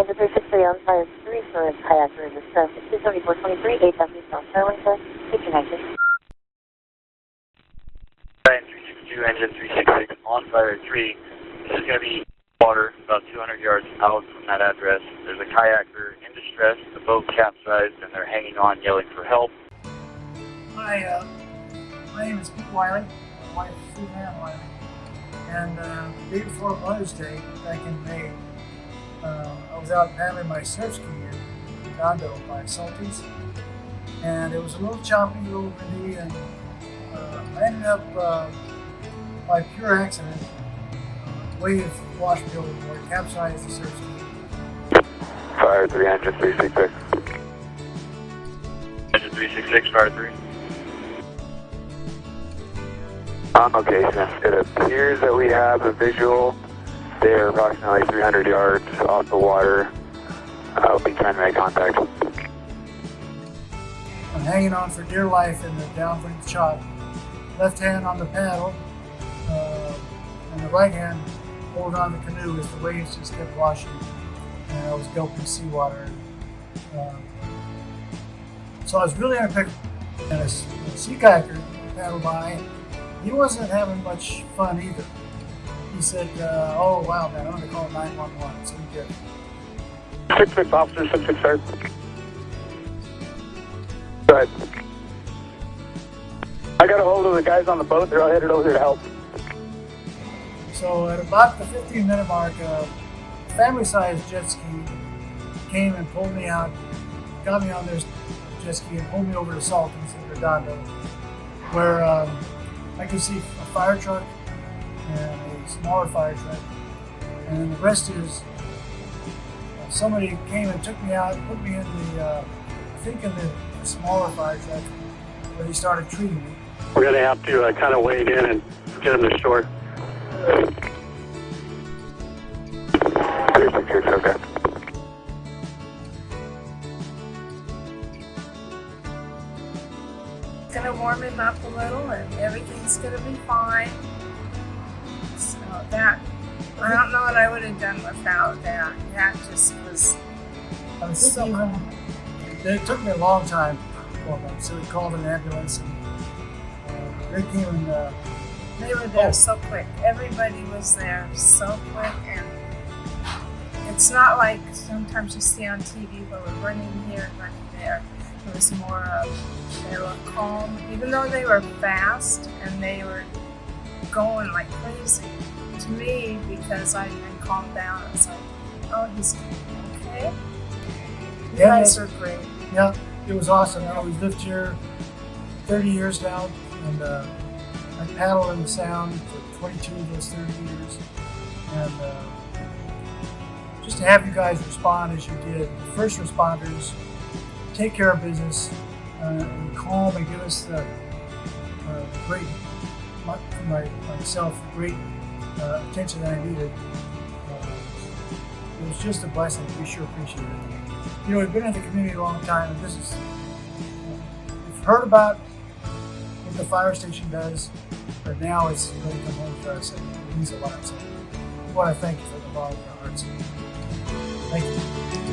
Engine 363 on fire 3 for Kayak Rescue May, 27423, 8W South Arlington. Take your night. Ryan 362, Engine 366 on fire 3. This is going to be water about 200 yards out from that address. There's a kayaker in distress. The boat capsized and they're hanging on, yelling for help. Hi, my name is Pete Wiley. My wife is Suzanne Wiley. And the day before Mother's Day, back in May, I was out paddling my surf ski in Redondo by Salties. And it was a little choppy, a little windy, and I ended up, by pure accident, wave washed me overboard, capsized the surf ski. Fire 3, Engine 366. Engine 366, fire 3. On location, it appears that we have a visual. They're approximately 300 yards off the water. I'll be trying to make contact. I'm hanging on for dear life in the downwind chop. Left hand on the paddle, and the right hand holding on the canoe as the waves just kept washing, and I was gulping seawater. So I was really in a pickle, and a sea kayaker paddled by, and he wasn't having much fun either. He said, oh wow man, I'm going to call 911, so he did. 66 officer, 66 sir. Go ahead. I got a hold of the guys on the boat, they're all headed over here to help. So at about the 15-minute mark, a family-sized jet ski came and pulled me out, got me on their jet ski and pulled me over to Saltings in Redondo, where I could see a fire truck and a smaller fire truck. And then the rest is somebody came and took me out, put me in the, I think in the smaller fire truck, where they started treating me. We're going to have to kind of wade in and get them to shore. 366, okay. It's going to warm him up a little and everything's going to be fine. So that, I don't know what I would have done without that. That just was I was so thinking, it took me a long time for them, so we called an ambulance and they came and they were there so quick. Everybody was there so quick, and it's not like sometimes you see on TV where we're running here and running there. It was more of, they were calm, even though they were fast and they were going like crazy. To me, because I'd been calmed down, I was like, oh, he's okay. You guys were great. Yeah, it was awesome. We've lived here 30 years now, and I paddled in the Sound for 22 of those 30 years. And just to have you guys respond as you did, the first responders, take care of business, and calm and give us the great, for myself, the great attention that I needed. It was just a blessing. We sure appreciate it. You know, we've been in the community a long time, and this is, we've heard about what the fire station does, but now it's really come home to us, and it means a lot. So we want to thank you from the bottom of our hearts. Thank you.